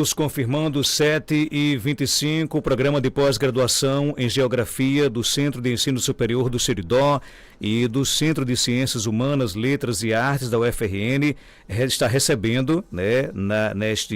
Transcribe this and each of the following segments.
Confirmando 7h25, o programa de pós-graduação em Geografia do Centro de Ensino Superior do Seridó e do Centro de Ciências Humanas, Letras e Artes da UFRN está recebendo, né,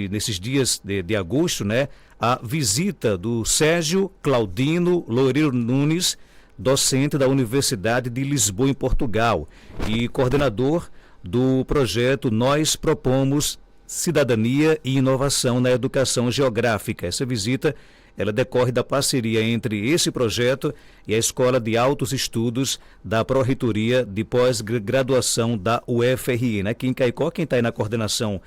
nesses dias de agosto, né, a visita do Sérgio Claudino Loureiro Nunes, docente da Universidade de Lisboa, em Portugal, e coordenador do projeto Nós Propomos Cidadania e Inovação na Educação Geográfica. Essa visita, ela decorre da parceria entre esse projeto e a Escola de Altos Estudos da Pró-Reitoria de Pós-Graduação da UFRN. Aqui em Caicó, quem está aí na coordenação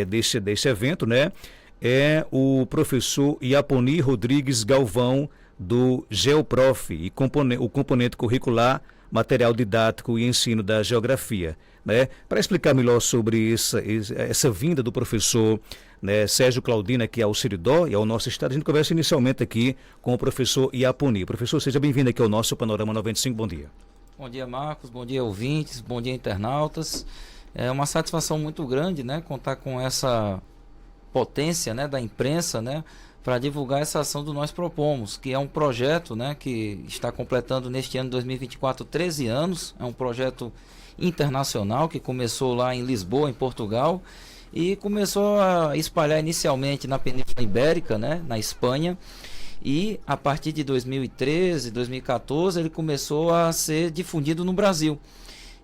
desse evento, né, é o professor Iaponi Rodrigues Galvão, do GeoProf, e o componente curricular, material didático e ensino da geografia, né? Para explicar melhor sobre essa vinda do professor, né, Sérgio Claudino aqui ao Seridó e ao nosso estado, a gente conversa inicialmente aqui com o professor Iaponi. Professor, seja bem-vindo aqui ao nosso Panorama 95, bom dia. Bom dia, Marcos, bom dia, ouvintes, bom dia, internautas. É uma satisfação muito grande, né, contar com essa potência, né, da imprensa, né, para divulgar essa ação do Nós Propomos, que é um projeto, né, que está completando neste ano 2024 13 anos. É um projeto internacional que começou lá em Lisboa, em Portugal, e começou a espalhar inicialmente na Península Ibérica, né, na Espanha, e a partir de 2013, 2014 ele começou a ser difundido no Brasil.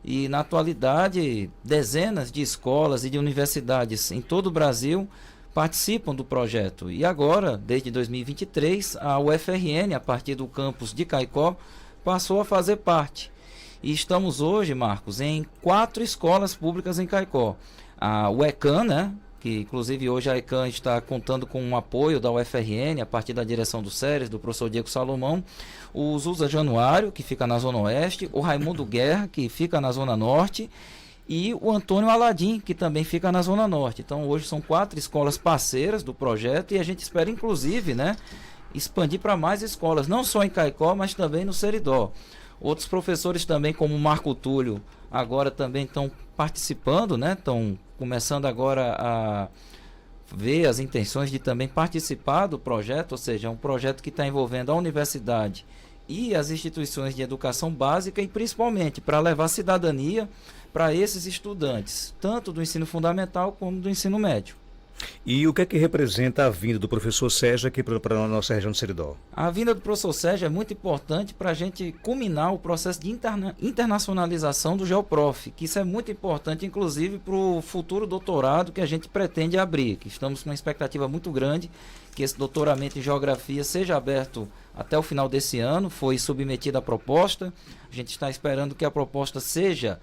E na atualidade, dezenas de escolas e de universidades em todo o Brasil participam do projeto. E agora, desde 2023, a UFRN, a partir do campus de Caicó, passou a fazer parte. E estamos hoje, Marcos, em 4 escolas públicas em Caicó. A UECAN, né, que inclusive hoje a ECAN está contando com um apoio da UFRN, a partir da direção do SERES, do professor Diego Salomão. O Zusa Januário, que fica na Zona Oeste. O Raimundo Guerra, que fica na Zona Norte. E o Antônio Aladim, que também fica na Zona Norte. Então hoje são 4 escolas parceiras do projeto e a gente espera inclusive, né, expandir para mais escolas, não só em Caicó, mas também no Seridó. Outros professores também, como o Marco Túlio, agora também estão participando, né, estão começando agora a ver as intenções de também participar do projeto, ou seja, é um projeto que está envolvendo a universidade e as instituições de educação básica, e principalmente para levar cidadania para esses estudantes, tanto do ensino fundamental como do ensino médio. E o que é que representa a vinda do professor Sérgio aqui para a nossa região do Seridó? A vinda do professor Sérgio é muito importante para a gente culminar o processo de internacionalização do GeoProf, que isso é muito importante, inclusive, para o futuro doutorado que a gente pretende abrir, que estamos com uma expectativa muito grande que esse doutoramento em geografia seja aberto até o final desse ano. Foi submetida a proposta, a gente está esperando que a proposta seja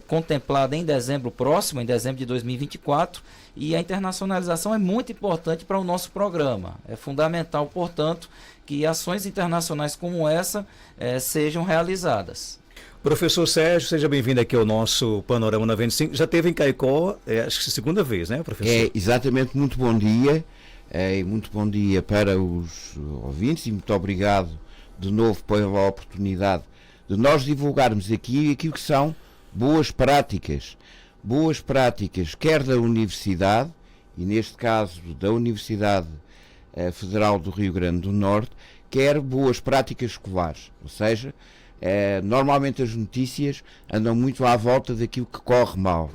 contemplada em dezembro próximo, em dezembro de 2024, e a internacionalização é muito importante para o nosso programa. É fundamental, portanto, que ações internacionais como essa sejam realizadas. Professor Sérgio, seja bem-vindo aqui ao nosso Panorama 95. Já esteve em Caicó, acho que segunda vez, né, professor? Exatamente, muito bom dia. Muito bom dia para os ouvintes e muito obrigado de novo pela oportunidade de nós divulgarmos aqui aquilo que são boas práticas, quer da Universidade, e neste caso da Universidade Federal do Rio Grande do Norte, quer boas práticas escolares, ou seja, normalmente as notícias andam muito à volta daquilo que corre mal,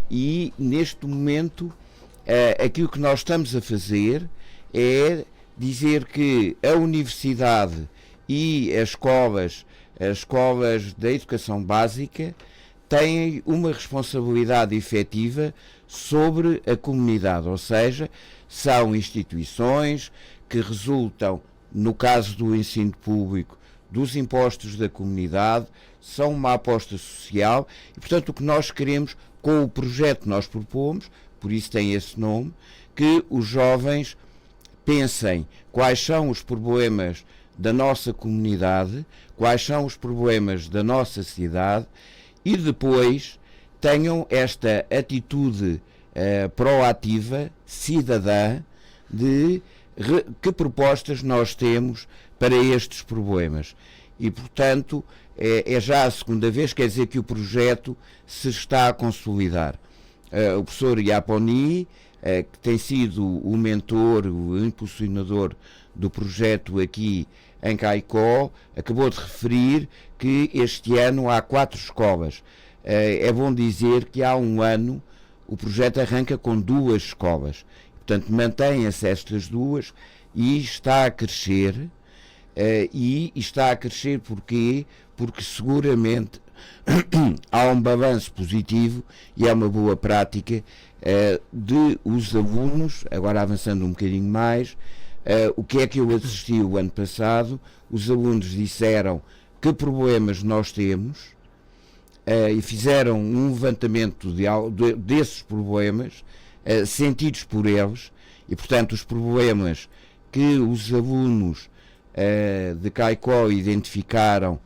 e neste momento aquilo que nós estamos a fazer é dizer que a Universidade e as escolas da educação básica têm uma responsabilidade efetiva sobre a comunidade, ou seja, são instituições que resultam, no caso do ensino público, dos impostos da comunidade, são uma aposta social e, portanto, o que nós queremos com o projeto que nós propomos, por isso tem esse nome, que os jovens pensem quais são os problemas da nossa comunidade, quais são os problemas da nossa cidade, e depois tenham esta atitude proativa, cidadã, de que propostas nós temos para estes problemas. E, portanto, é já a segunda vez, quer dizer que o projeto se está a consolidar. O professor Iaponi que tem sido o mentor, o impulsionador do projeto aqui em Caicó, acabou de referir que este ano há 4 escolas. É bom dizer que há um ano o projeto arranca com 2 escolas. Portanto, mantém-se estas 2 e está a crescer. E está a crescer porquê? Porque seguramente há um balanço positivo e é uma boa prática de os alunos, agora avançando um bocadinho mais, o que é que eu assisti o ano passado, os alunos disseram que problemas nós temos e fizeram um levantamento desses problemas sentidos por eles e, portanto, os problemas que os alunos de Caicó identificaram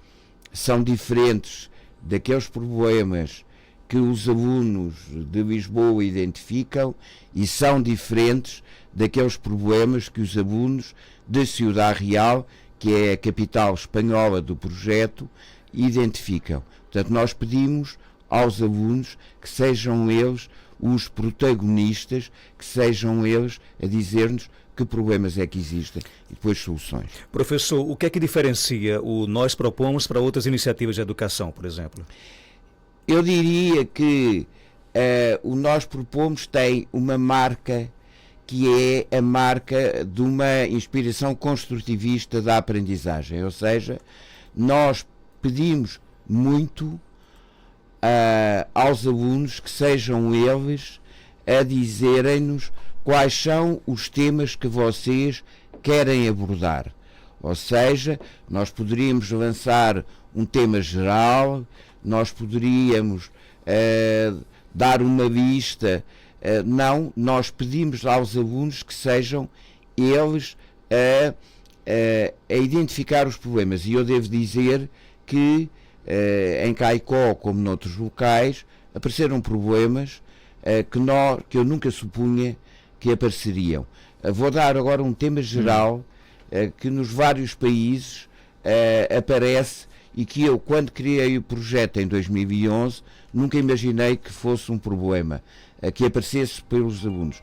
são diferentes daqueles problemas que os alunos de Lisboa identificam e são diferentes daqueles problemas que os alunos de Ciudad Real, que é a capital espanhola do projeto, identificam. Portanto, nós pedimos aos alunos que sejam eles os protagonistas, que sejam eles a dizer-nos que problemas é que existem e depois soluções. Professor, o que é que diferencia o Nós Propomos para outras iniciativas de educação, por exemplo? Eu diria que o Nós Propomos tem uma marca que é a marca de uma inspiração construtivista da aprendizagem, ou seja, nós pedimos muito aos alunos que sejam eles a dizerem-nos quais são os temas que vocês querem abordar. Ou seja, nós poderíamos lançar um tema geral, nós poderíamos dar uma lista. Não, nós pedimos aos alunos que sejam eles a identificar os problemas. E eu devo dizer que em Caicó, como noutros locais, apareceram problemas que eu nunca supunha que apareceriam. Vou dar agora um tema geral que nos vários países aparece e que eu, quando criei o projeto em 2011, nunca imaginei que fosse um problema, que aparecesse pelos alunos.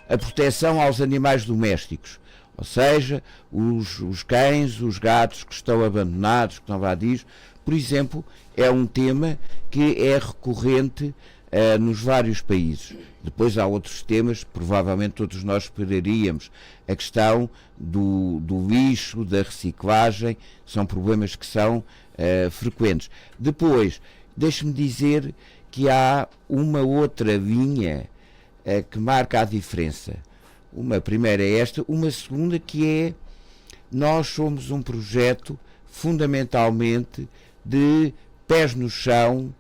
A proteção aos animais domésticos, ou seja, os cães, os gatos que estão abandonados, que estão vadios, por exemplo, é um tema que é recorrente nos vários países. Depois há outros temas, provavelmente todos nós esperaríamos. A questão do lixo, da reciclagem, são problemas que são frequentes. Depois, deixe-me dizer que há uma outra linha que marca a diferença. Uma primeira é esta, uma segunda que é, nós somos um projeto fundamentalmente de pés no chão,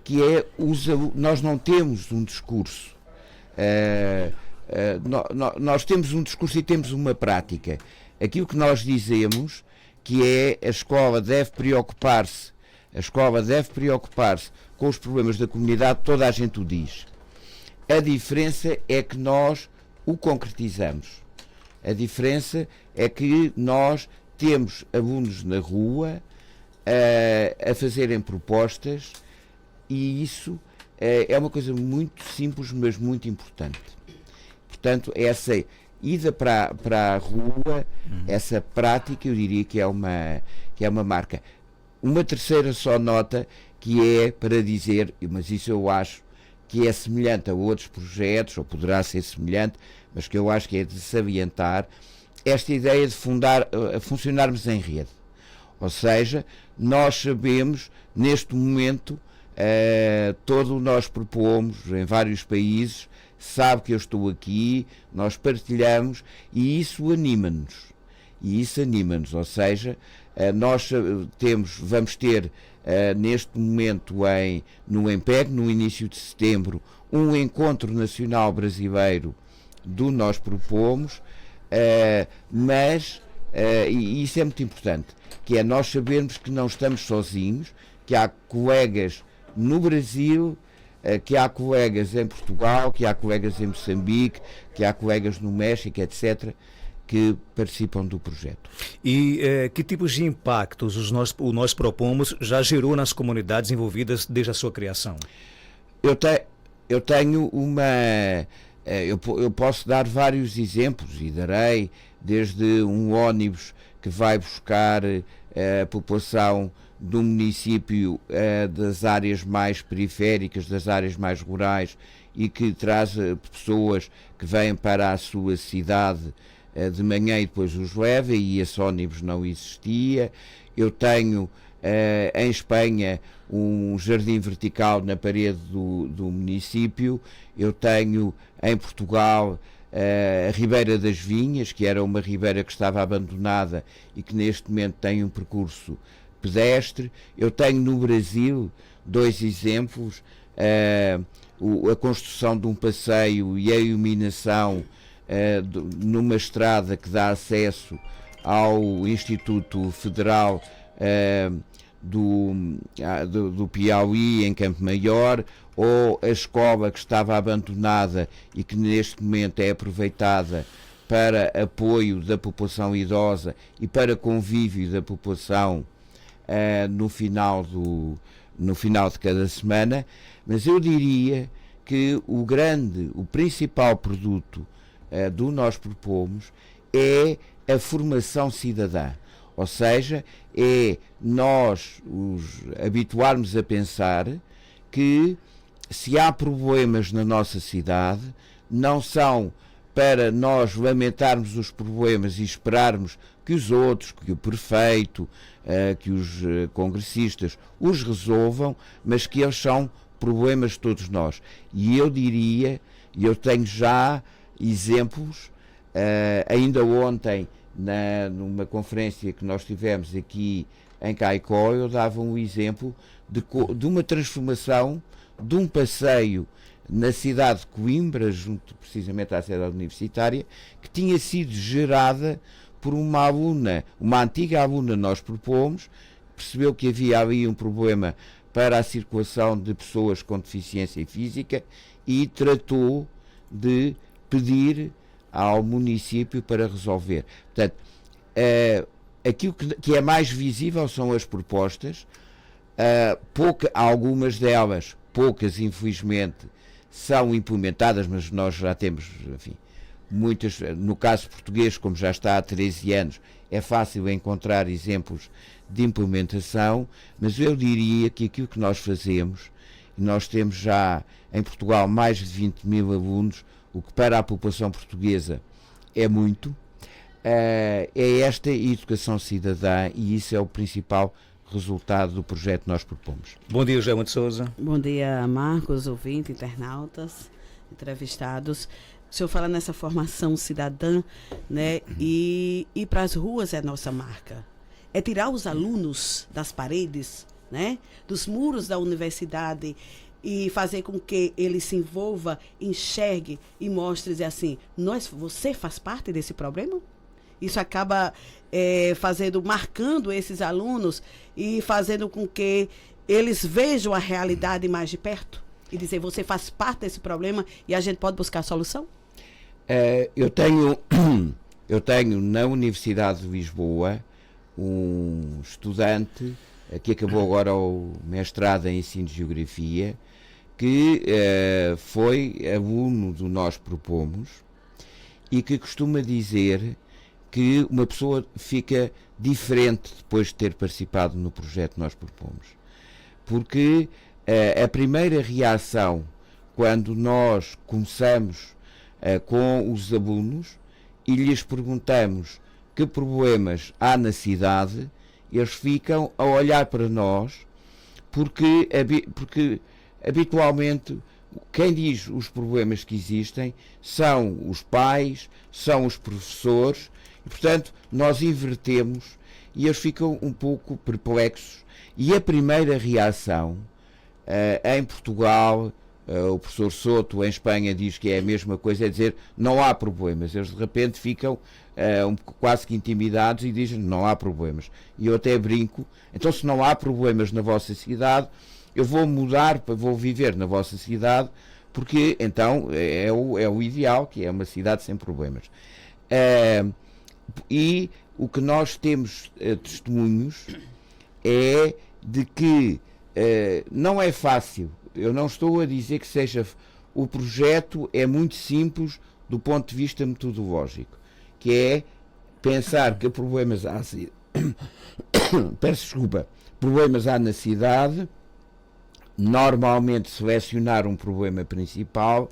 que é, nós não temos um discurso, nós temos um discurso e temos uma prática. Aquilo que nós dizemos que é a escola deve preocupar-se com os problemas da comunidade, toda a gente o diz. A diferença é que nós o concretizamos. A diferença é que nós temos alunos na rua a fazerem propostas e isso é uma coisa muito simples, mas muito importante. Portanto, essa ida para a rua, essa prática, eu diria que é uma marca. Uma terceira só nota, que é para dizer, mas isso eu acho que é semelhante a outros projetos, ou poderá ser semelhante, mas que eu acho que é de salientar, esta ideia de funcionarmos em rede. Ou seja, nós sabemos, neste momento, todo nós propomos em vários países, sabe que eu estou aqui, nós partilhamos e isso anima-nos. Ou seja, nós vamos ter neste momento no EMPEG, no início de setembro, um encontro nacional brasileiro do Nós Propomos, e isso é muito importante, que é nós sabermos que não estamos sozinhos, que há colegas no Brasil, que há colegas em Portugal, que há colegas em Moçambique, que há colegas no México, etc., que participam do projeto. E que tipos de impactos o Nós Propomos já gerou nas comunidades envolvidas desde a sua criação? eu tenho eu posso dar vários exemplos e darei, desde um ónibus que vai buscar a população do município das áreas mais periféricas, das áreas mais rurais, e que traz pessoas que vêm para a sua cidade de manhã e depois os leva, e esse ónibus não existia. Eu tenho em Espanha um jardim vertical na parede do município. Eu tenho em Portugal a Ribeira das Vinhas, que era uma ribeira que estava abandonada e que neste momento tem um percurso pedestre. Eu tenho no Brasil 2 exemplos, a construção de um passeio e a iluminação numa estrada que dá acesso ao Instituto Federal do Piauí, em Campo Maior, ou a escola que estava abandonada e que neste momento é aproveitada para apoio da população idosa e para convívio da população no final de cada semana. Mas eu diria que o principal produto do Nós Propomos é a formação cidadã, ou seja, é nós habituarmos a pensar que se há problemas na nossa cidade, não são para nós lamentarmos os problemas e esperarmos que os outros, que o prefeito, que os congressistas os resolvam, mas que eles são problemas de todos nós. E eu diria, e eu tenho já exemplos, ainda ontem, numa conferência que nós tivemos aqui em Caicó, eu dava um exemplo de uma transformação de um passeio na cidade de Coimbra, junto precisamente à cidade universitária, que tinha sido gerada por uma antiga aluna. Nós propomos, percebeu que havia ali um problema para a circulação de pessoas com deficiência física e tratou de pedir ao município para resolver. Portanto, aquilo que é mais visível são as propostas, algumas delas, poucas infelizmente, são implementadas, mas nós já temos, enfim, muitas. No caso português, como já está há 13 anos, é fácil encontrar exemplos de implementação, mas eu diria que aquilo que nós fazemos, e nós temos já em Portugal mais de 20.000 alunos, o que para a população portuguesa é muito, é esta educação cidadã, e isso é o principal resultado do projeto que nós propomos. Bom dia, Joelma de Souza. Bom dia, Marcos, ouvintes, internautas, entrevistados. O senhor fala nessa formação cidadã, né? E ir para as ruas é nossa marca. É tirar os alunos das paredes, né? Dos muros da universidade, e fazer com que ele se envolva, enxergue e mostre, dizer assim, você faz parte desse problema? Isso acaba marcando esses alunos e fazendo com que eles vejam a realidade mais de perto e dizer, você faz parte desse problema e a gente pode buscar a solução? Eu tenho na Universidade de Lisboa um estudante que acabou agora o mestrado em Ensino de Geografia, que foi aluno do Nós Propomos, e que costuma dizer que uma pessoa fica diferente depois de ter participado no projeto Nós Propomos. Porque a primeira reação, quando nós começamos com os alunos e lhes perguntamos que problemas há na cidade, eles ficam a olhar para nós, porque habitualmente quem diz os problemas que existem são os pais, são os professores, e portanto nós invertemos e eles ficam um pouco perplexos. E a primeira reação em Portugal, o professor Soto em Espanha diz que é a mesma coisa, é dizer não há problemas. Eles de repente ficam quase que intimidados e dizem não há problemas. E eu até brinco, então se não há problemas na vossa cidade, eu vou mudar, vou viver na vossa cidade, porque então é o ideal, que é uma cidade sem problemas. E o que nós temos testemunhos é de que não é fácil. Eu não estou a dizer que seja o projeto é muito simples do ponto de vista metodológico, que é pensar que problemas há, peço desculpa, problemas há na cidade, normalmente selecionar um problema principal,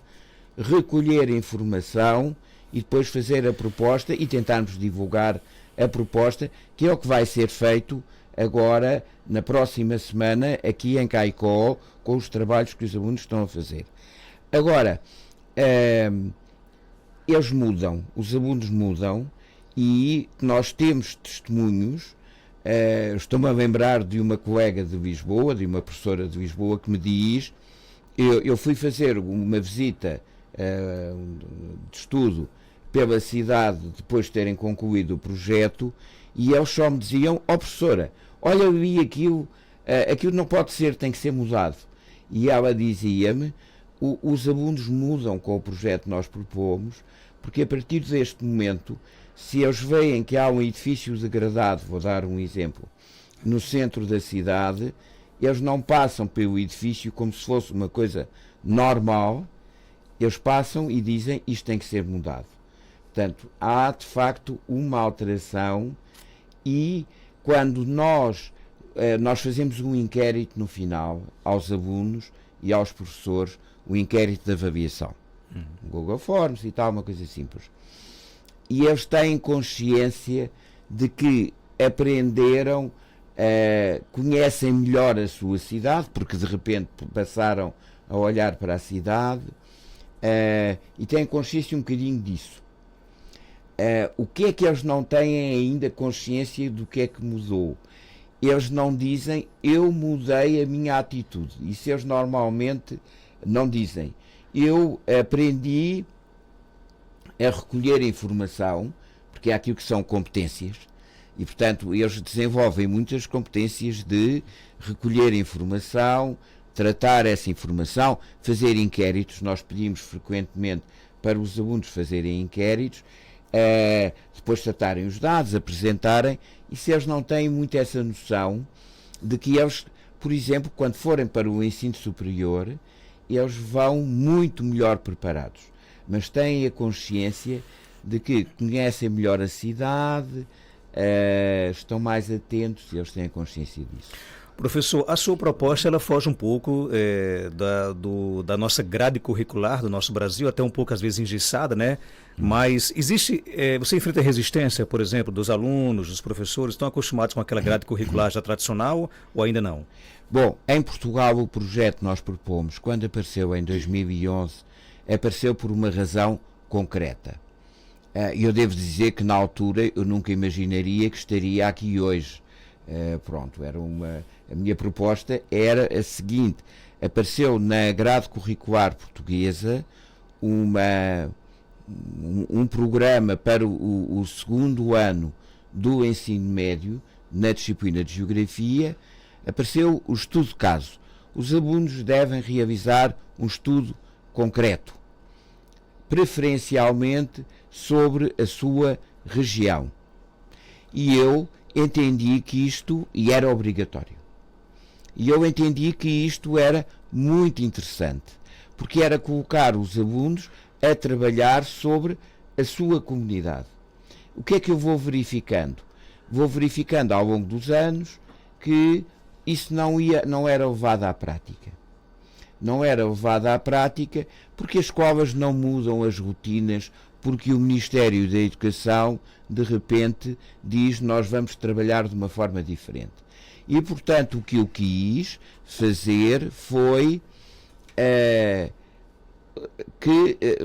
recolher informação e depois fazer a proposta e tentarmos divulgar a proposta, que é o que vai ser feito agora, na próxima semana, aqui em Caicó, com os trabalhos que os alunos estão a fazer. Agora, eles mudam, os alunos mudam, e nós temos testemunhos. Estou-me a lembrar de uma colega de Lisboa, de uma professora de Lisboa, que me diz, eu fui fazer uma visita de estudo pela cidade depois de terem concluído o projeto, e eles só me diziam, professora, olha, eu vi aquilo não pode ser, tem que ser mudado. E ela dizia-me, os alunos mudam com o projeto que nós propomos, porque a partir deste momento, se eles veem que há um edifício degradado, vou dar um exemplo, no centro da cidade, eles não passam pelo edifício como se fosse uma coisa normal, eles passam e dizem, isto tem que ser mudado. Portanto, há de facto uma alteração, e quando nós fazemos um inquérito no final aos alunos e aos professores, o inquérito de avaliação, Google Forms e tal, uma coisa simples. E eles têm consciência de que aprenderam, conhecem melhor a sua cidade, porque de repente passaram a olhar para a cidade, e têm consciência um bocadinho disso. O que é que eles não têm ainda consciência do que é que mudou? Eles não dizem, eu mudei a minha atitude. Isso eles normalmente não dizem. Eu aprendi a recolher informação, porque há aquilo que são competências, e portanto eles desenvolvem muitas competências de recolher informação, tratar essa informação, fazer inquéritos. Nós pedimos frequentemente para os alunos fazerem inquéritos, depois tratarem os dados, apresentarem, e se eles não têm muito essa noção de que eles, por exemplo, quando forem para o ensino superior, eles vão muito melhor preparados, mas têm a consciência de que conhecem melhor a cidade, estão mais atentos, e eles têm a consciência disso. Professor, a sua proposta ela foge um pouco da nossa grade curricular do nosso Brasil, até um pouco às vezes engessada, né? Mas existe, você enfrenta resistência, por exemplo, dos alunos, dos professores, estão acostumados com aquela grade curricular já tradicional ou ainda não? Bom, em Portugal o projeto que nós propomos, quando apareceu em 2011, apareceu por uma razão concreta. Eu devo dizer que na altura eu nunca imaginaria que estaria aqui hoje. A minha proposta era a seguinte: apareceu na grade curricular portuguesa um programa para o segundo ano do ensino médio, na disciplina de Geografia, apareceu o estudo de caso. Os alunos devem realizar um estudo concreto, preferencialmente sobre a sua região. E eu entendi que isto, e era obrigatório, e eu entendi que isto era muito interessante, porque era colocar os alunos a trabalhar sobre a sua comunidade. O que é que eu vou verificando? Vou verificando ao longo dos anos que isso não era levado à prática. Não era levado à prática porque as escolas não mudam as rotinas, porque o Ministério da Educação de repente diz nós vamos trabalhar de uma forma diferente. E portanto o que eu quis fazer foi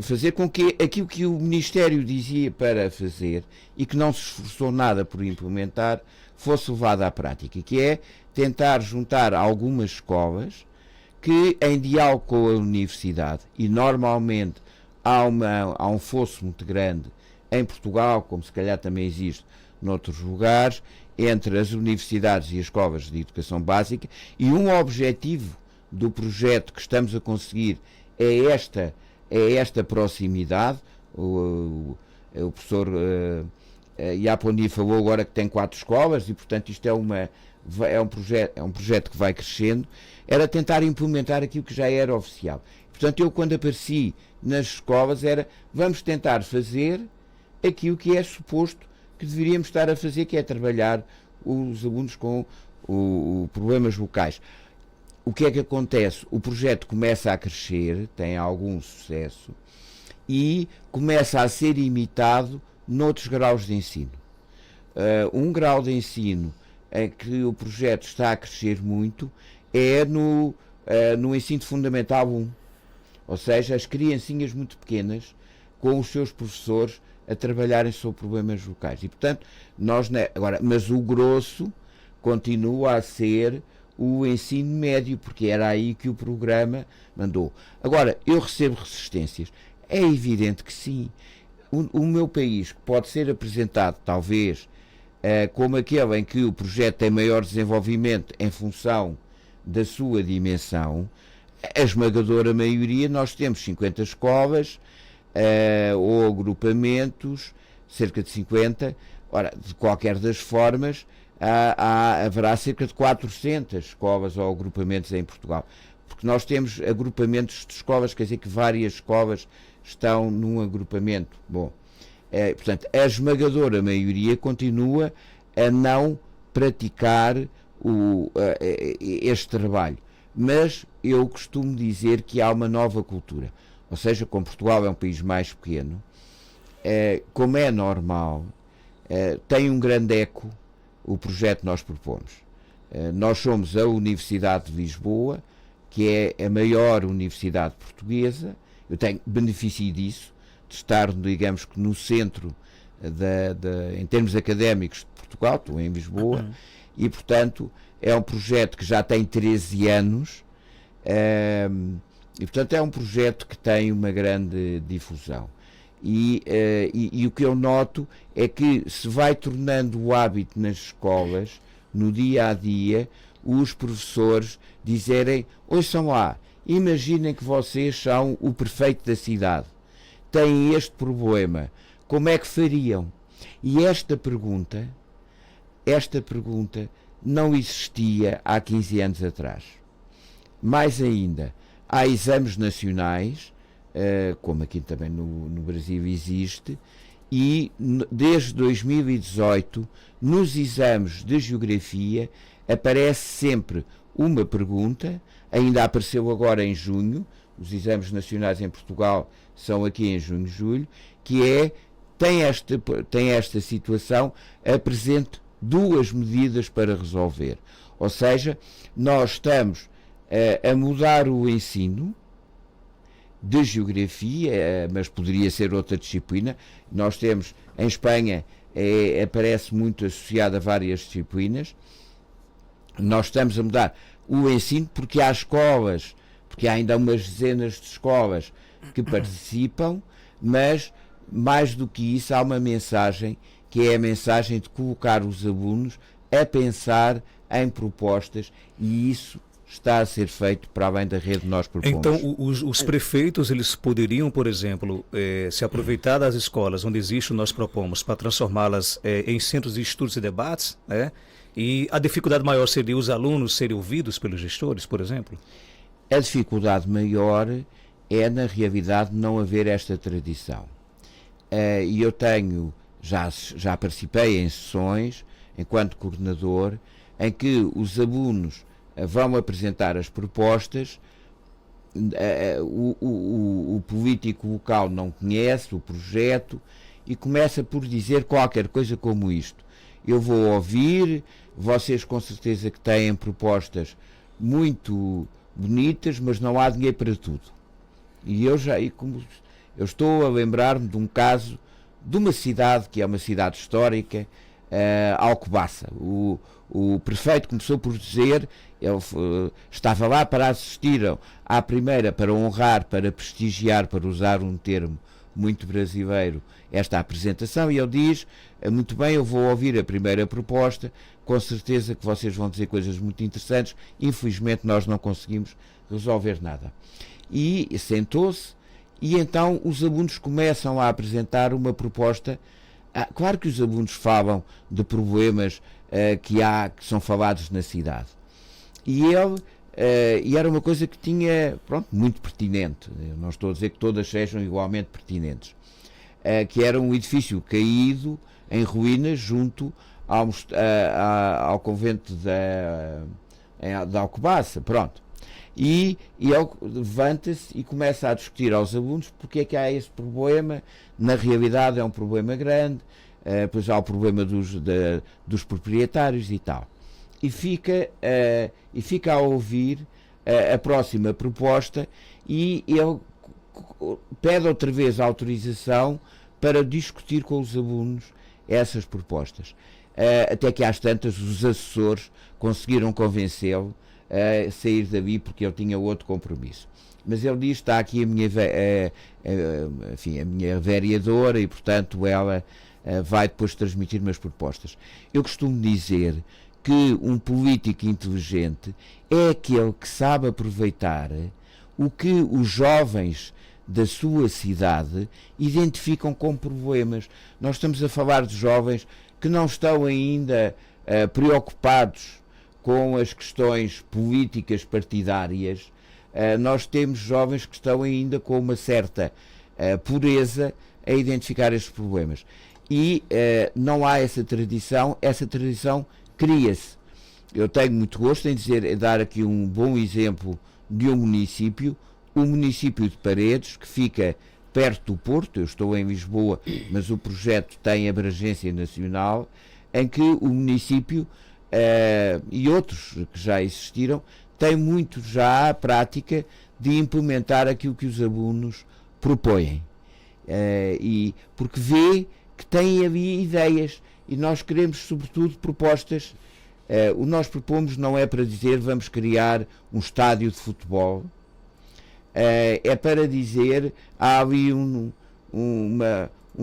fazer com que aquilo que o Ministério dizia para fazer e que não se esforçou nada por implementar fosse levado à prática, que é tentar juntar algumas escolas que, em diálogo com a universidade, e normalmente há um fosso muito grande em Portugal, como se calhar também existe noutros lugares, entre as universidades e as escolas de educação básica, e um objetivo do projeto que estamos a conseguir é esta proximidade. O professor Iaponi falou agora que tem 4 escolas e, portanto, isto é um projeto que vai crescendo. Era tentar implementar aquilo que já era oficial. Portanto, eu quando apareci nas escolas era, vamos tentar fazer aquilo que é suposto que deveríamos estar a fazer, que é trabalhar os alunos com problemas vocais. O que é que acontece? O projeto começa a crescer, tem algum sucesso e começa a ser imitado noutros graus de ensino. Um grau de ensino em que o projeto está a crescer muito é no ensino fundamental 1. Ou seja, as criancinhas muito pequenas com os seus professores a trabalharem sobre problemas vocais. E, portanto, agora, mas o grosso continua a ser o ensino médio, porque era aí que o programa mandou. Agora, eu recebo resistências. É evidente que sim. O meu país, que pode ser apresentado, talvez, como aquele em que o projeto tem maior desenvolvimento em função da sua dimensão, a esmagadora maioria, nós temos 50 escolas ou agrupamentos, cerca de 50. Ora, de qualquer das formas, haverá cerca de 400 escolas ou agrupamentos em Portugal, porque nós temos agrupamentos de escolas, quer dizer que várias escolas estão num agrupamento. Bom, portanto, a esmagadora maioria continua a não praticar este trabalho, mas eu costumo dizer que há uma nova cultura, ou seja, como Portugal é um país mais pequeno, como é normal, tem um grande eco o projeto que nós propomos. Nós somos a Universidade de Lisboa, que é a maior universidade portuguesa. Eu tenho benefício disso, de estar, digamos que, no centro, em termos académicos, de Portugal. Estou em Lisboa, e, portanto, é um projeto que já tem 13 anos, e, portanto, é um projeto que tem uma grande difusão. E o que eu noto é que se vai tornando o hábito nas escolas, no dia a dia, os professores dizerem: ouçam lá, imaginem que vocês são o prefeito da cidade, têm este problema, como é que fariam? E esta pergunta não existia há 15 anos atrás. Mais ainda, há exames nacionais, como aqui também no Brasil existe, e desde 2018, nos exames de geografia, aparece sempre uma pergunta, ainda apareceu agora em junho, os exames nacionais em Portugal são aqui em junho, julho, que tem esta situação, apresente 2 medidas para resolver. Ou seja, nós estamos a mudar o ensino de geografia, mas poderia ser outra disciplina. Nós temos, em Espanha, aparece muito associado a várias disciplinas. Nós estamos a mudar o ensino porque há escolas, porque há ainda umas dezenas de escolas que participam, mas mais do que isso há uma mensagem, que é a mensagem de colocar os alunos a pensar em propostas, e isso está a ser feito para além da rede que nós propomos. Então, os prefeitos, eles poderiam, por exemplo, se aproveitar das escolas onde existe o nós propomos para transformá-las em centros de estudos e debates, e a dificuldade maior seria os alunos serem ouvidos pelos gestores, por exemplo? A dificuldade maior é, na realidade, não haver esta tradição. E eu já participei em sessões, enquanto coordenador, em que os alunos vão apresentar as propostas, o político local não conhece o projeto e começa por dizer qualquer coisa como isto: eu vou ouvir, vocês com certeza que têm propostas muito bonitas, mas não há dinheiro para tudo. E eu estou a lembrar-me de um caso de uma cidade que é uma cidade histórica, Alcobaça. O prefeito começou por dizer, ele estava lá para assistir à primeira, para honrar, para prestigiar, para usar um termo muito brasileiro, esta apresentação, e ele diz: muito bem, eu vou ouvir a primeira proposta, com certeza que vocês vão dizer coisas muito interessantes, infelizmente nós não conseguimos resolver nada. E sentou-se, e então os alunos começam a apresentar uma proposta. Claro que os alunos falam de problemas que são falados na cidade. E ele e era uma coisa que tinha, pronto, muito pertinente. Eu não estou a dizer que todas sejam igualmente pertinentes. Que era um edifício caído, em ruínas, junto ao convento da Alcobaça, pronto. E ele levanta-se e começa a discutir aos alunos porque é que há esse problema. Na realidade é um problema grande, pois há o problema dos proprietários e tal. E fica a ouvir a próxima proposta e ele pede outra vez a autorização para discutir com os alunos essas propostas. Até que às tantas os assessores conseguiram convencê-lo a sair dali porque ele tinha outro compromisso. Mas ele diz, está aqui a minha vereadora e, portanto, ela vai depois transmitir-me as propostas. Eu costumo dizer que um político inteligente é aquele que sabe aproveitar o que os jovens da sua cidade identificam como problemas. Nós estamos a falar de jovens que não estão ainda preocupados com as questões políticas partidárias. Nós temos jovens que estão ainda com uma certa pureza a identificar estes problemas. E não há essa tradição cria-se. Eu tenho muito gosto em dar aqui um bom exemplo de um município, o município de Paredes, que fica perto do Porto. Eu estou em Lisboa, mas o projeto tem abrangência nacional, em que o município e outros que já existiram têm muito já a prática de implementar aquilo que os alunos propõem. E porque vê que têm ali ideias e nós queremos sobretudo propostas. O nós propomos não é para dizer vamos criar um estádio de futebol, é para dizer há ali um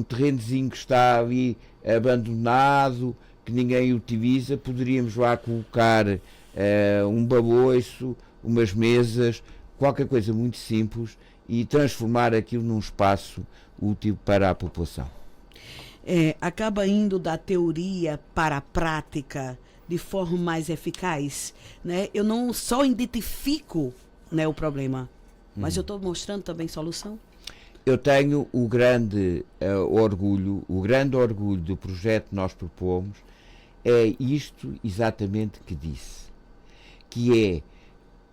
terrenozinho que está ali abandonado, que ninguém utiliza, poderíamos lá colocar um baloiço, umas mesas, qualquer coisa muito simples e transformar aquilo num espaço útil para a população. Acaba indo da teoria para a prática de forma mais eficaz, né? Eu não só identifico, né, o problema, mas eu estou mostrando também solução. Eu tenho o grande orgulho do projeto que nós propomos, é isto exatamente que disse, que é,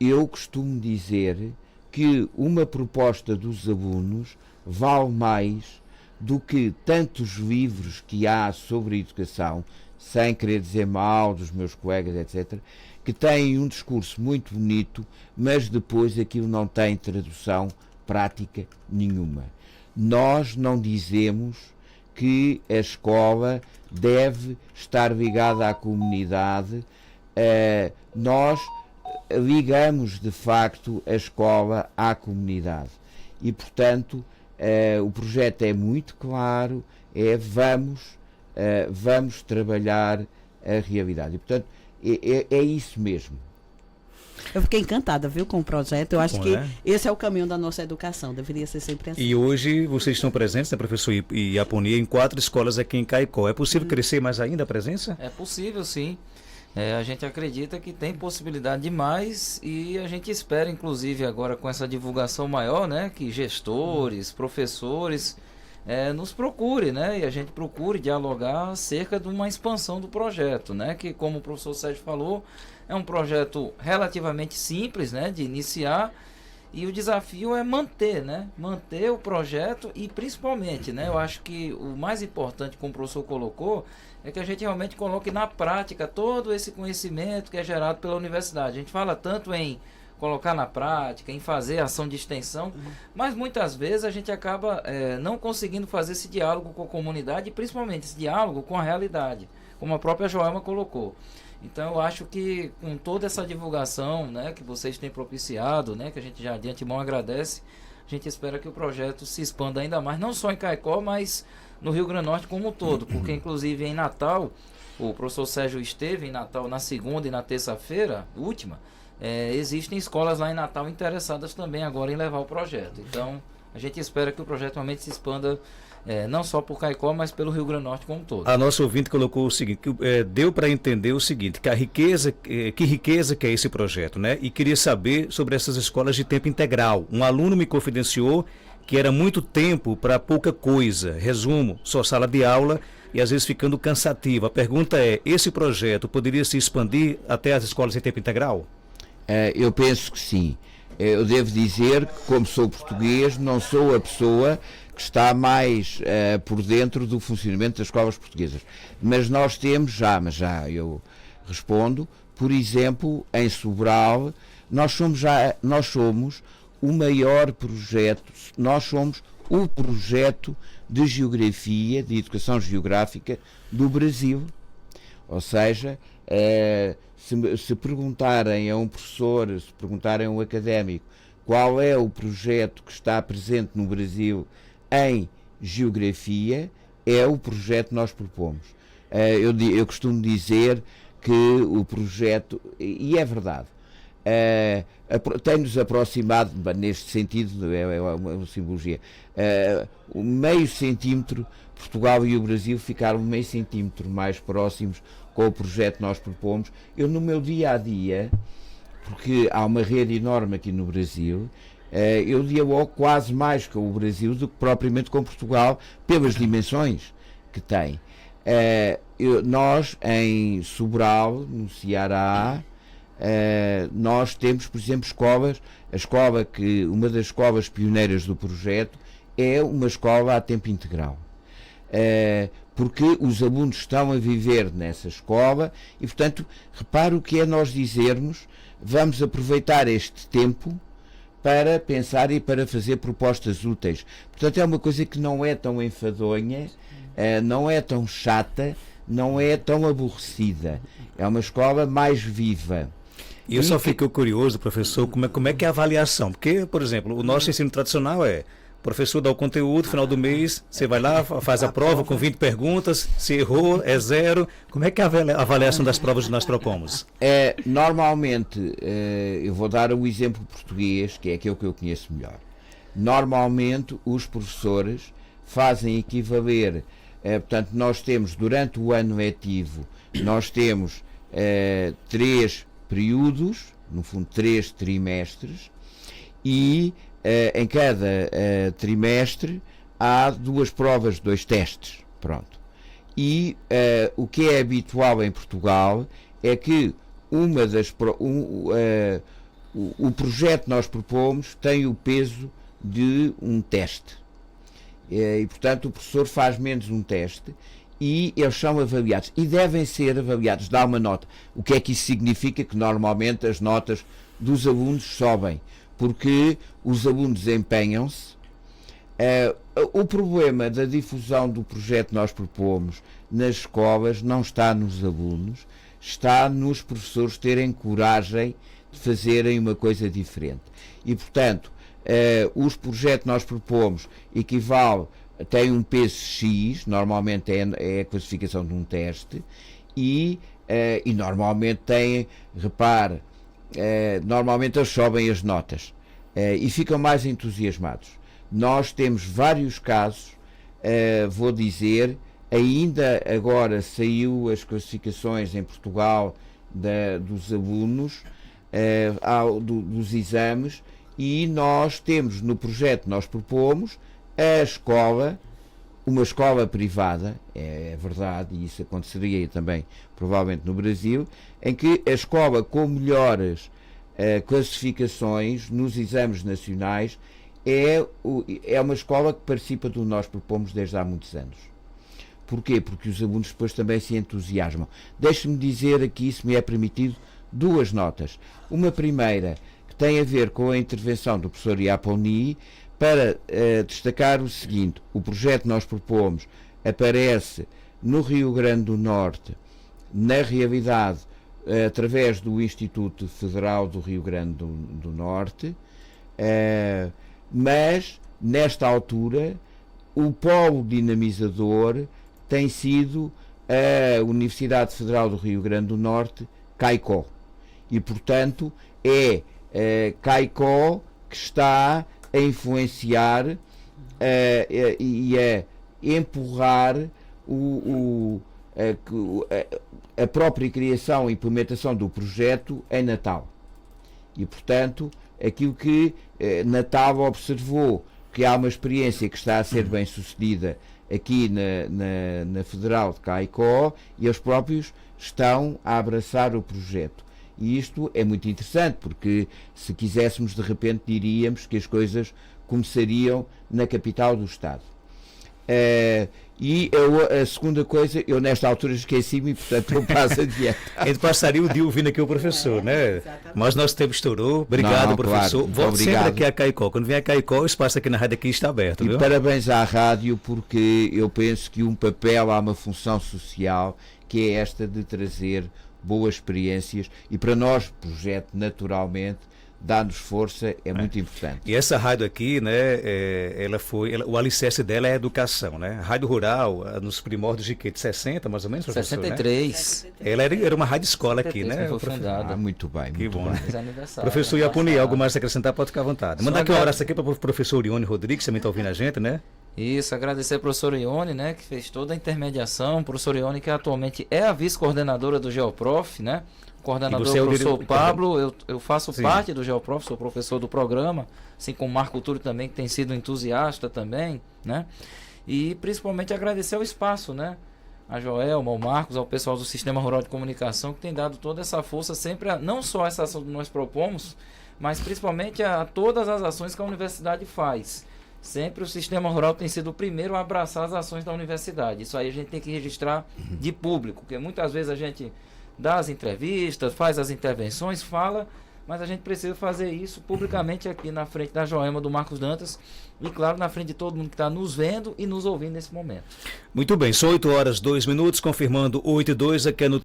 eu costumo dizer que uma proposta dos alunos vale mais do que tantos livros que há sobre a educação, sem querer dizer mal dos meus colegas, etc., que têm um discurso muito bonito, mas depois aquilo não tem tradução prática nenhuma. Nós não dizemos que a escola deve estar ligada à comunidade, nós ligamos de facto a escola à comunidade e, portanto, o projeto é muito claro, vamos trabalhar a realidade e, portanto, é isso mesmo. Eu fiquei encantada, viu, com o projeto. Eu acho que esse é o caminho da nossa educação. Deveria ser sempre assim. E hoje vocês estão presentes, né, professor Iaponia, em 4 escolas aqui em Caicó. É possível crescer mais ainda a presença? É possível, sim. A gente acredita que tem possibilidade de mais e a gente espera, inclusive, agora com essa divulgação maior, né, que gestores, professores nos procure, né, e a gente procure dialogar acerca de uma expansão do projeto, né, que, como o professor Sérgio falou, é um projeto relativamente simples, né, de iniciar, e o desafio é manter o projeto e, principalmente, né, eu acho que o mais importante, como o professor colocou, é que a gente realmente coloque na prática todo esse conhecimento que é gerado pela universidade. A gente fala tanto em colocar na prática, em fazer ação de extensão, mas muitas vezes a gente acaba não conseguindo fazer esse diálogo com a comunidade e principalmente esse diálogo com a realidade, como a própria Joelma colocou. Então eu acho que com toda essa divulgação, né, que vocês têm propiciado, né, que a gente já de antemão agradece, a gente espera que o projeto se expanda ainda mais, não só em Caicó, mas no Rio Grande do Norte como um todo, porque inclusive em Natal, o professor Sérgio esteve em Natal na segunda e na terça-feira, última, existem escolas lá em Natal interessadas também agora em levar o projeto. Então, a gente espera que o projeto realmente se expanda não só por Caicó, mas pelo Rio Grande do Norte como um todo. A nossa ouvinte colocou o seguinte, deu para entender o seguinte, que que riqueza que é esse projeto, né? E queria saber sobre essas escolas de tempo integral. Um aluno me confidenciou que era muito tempo para pouca coisa. Resumo, só sala de aula e às vezes ficando cansativo. A pergunta é, esse projeto poderia se expandir até as escolas de tempo integral? Eu penso que sim. Eu devo dizer que, como sou português, não sou a pessoa que está mais por dentro do funcionamento das escolas portuguesas. Mas nós temos mas já eu respondo, por exemplo, em Sobral, nós somos o maior projeto, nós somos o projeto de geografia, de educação geográfica do Brasil. Ou seja, se perguntarem a um professor, se perguntarem a um académico qual é o projeto que está presente no Brasil em geografia, é o projeto que nós propomos. Eu costumo dizer que o projeto, e é verdade, tem-nos aproximado, neste sentido, é uma simbologia, meio centímetro, Portugal e o Brasil ficaram meio centímetro mais próximos com o projeto que nós propomos. Eu, no meu dia-a-dia, porque há uma rede enorme aqui no Brasil, eu dialogo quase mais com o Brasil do que propriamente com Portugal, pelas dimensões que tem. Nós, em Sobral, no Ceará, nós temos, por exemplo, uma das escolas pioneiras do projeto é uma escola a tempo integral. Porque os alunos estão a viver nessa escola e, portanto, repare o que é nós dizermos, vamos aproveitar este tempo para pensar e para fazer propostas úteis. Portanto, é uma coisa que não é tão enfadonha, não é tão chata, não é tão aborrecida. É uma escola mais viva. E eu só fico curioso, professor, como é que é a avaliação? Porque, por exemplo, o nosso ensino tradicional o professor dá o conteúdo, final do mês, você vai lá, faz a prova com 20 perguntas, se errou, é 0. Como é que é a avaliação das provas que nós propomos? Normalmente, eu vou dar o exemplo português, que é aquele que eu conheço melhor. Normalmente, os professores fazem equivaler, portanto, nós temos, durante o ano letivo, nós temos 3 períodos, no fundo 3 trimestres, e em cada trimestre há 2 provas, 2 testes. Pronto. E o que é habitual em Portugal é que o projeto que nós propomos tem o peso de um teste. E, portanto, o professor faz menos um teste e eles são avaliados. E devem ser avaliados, dá uma nota. O que é que isso significa? Que normalmente as notas dos alunos sobem, porque os alunos empenham-se. O problema da difusão do projeto que nós propomos nas escolas não está nos alunos, está nos professores terem coragem de fazerem uma coisa diferente. E, portanto, os projetos que nós propomos têm um peso X, normalmente é a classificação de um teste, e normalmente têm, repare, normalmente eles sobem as notas e ficam mais entusiasmados. Nós temos vários casos, vou dizer, ainda agora saiu as classificações em Portugal dos alunos, dos exames, e nós temos no projeto que nós propomos uma escola privada, é verdade, e isso aconteceria também provavelmente no Brasil, em que a escola com melhores classificações nos exames nacionais é uma escola que participa do que nós propomos desde há muitos anos. Porquê? Porque os alunos depois também se entusiasmam. Deixe-me dizer aqui, se me é permitido, 2 notas. Uma primeira, que tem a ver com a intervenção do professor Iaponi, para destacar o seguinte: o projeto que nós propomos aparece no Rio Grande do Norte, na realidade, através do Instituto Federal do Rio Grande do Norte, mas, nesta altura, o polo dinamizador tem sido a Universidade Federal do Rio Grande do Norte, Caicó. E, portanto, Caicó que está a influenciar e a empurrar a própria criação e implementação do projeto em Natal. E, portanto, aquilo que Natal observou, que há uma experiência que está a ser bem sucedida aqui na Federal de Caicó, e eles próprios estão a abraçar o projeto. E isto é muito interessante, porque se quiséssemos, de repente, diríamos que as coisas começariam na capital do Estado. E a segunda coisa, eu nesta altura esqueci-me e, portanto, eu passo adiante. A gente passaria o dia ouvindo aqui o professor, né? Exatamente. Mas nosso tempo estourou. Obrigado, Não, professor. claro. Volte sempre Obrigado. aqui a Caicó. Quando vier a Caicó, o espaço aqui na rádio aqui está aberto, E viu? parabéns à rádio, porque eu penso que um papel, há uma função social, que é esta de trazer boas experiências, e para nós, o projeto, naturalmente, dá-nos força, é muito importante. E essa rádio aqui, né, o alicerce dela é a educação, né? A Rádio Rural, nos primórdios de 60, mais ou menos, professor, né? 63. Ela era uma rádio escola aqui, 63 né? foi o professor? fundada. Muito bem, Que muito bom, bem. né? Fez aniversário. Professor ano Iapuni, passado. algo mais a acrescentar, pode ficar à vontade. Só Mandar aqui um agra- abraço aqui para o professor Ione Rodrigues, que também está ouvindo a gente, né? Isso, agradecer ao professor Ione, né, que fez toda a intermediação. O professor Ione, que atualmente é a vice-coordenadora do Geoprof, né? O coordenador E você é o professor diretor- Pablo, eu faço Sim. parte do Geoprof, sou professor do programa, assim como o Marco Túlio também, que tem sido entusiasta também, né? E principalmente agradecer ao espaço, né? A Joelma, ao Marcos, ao pessoal do Sistema Rural de Comunicação, que tem dado toda essa força sempre, não só essa ação que nós propomos, mas principalmente a todas as ações que a universidade faz. Sempre o Sistema Rural tem sido o primeiro a abraçar as ações da universidade. Isso aí a gente tem que registrar de público, porque muitas vezes a gente dá as entrevistas, faz as intervenções, fala, mas a gente precisa fazer isso publicamente aqui na frente da Joelma, do Marcos Dantas, e claro, na frente de todo mundo que está nos vendo e nos ouvindo nesse momento. Muito bem, são 8 horas 2 minutos, confirmando 8 e 2 aqui no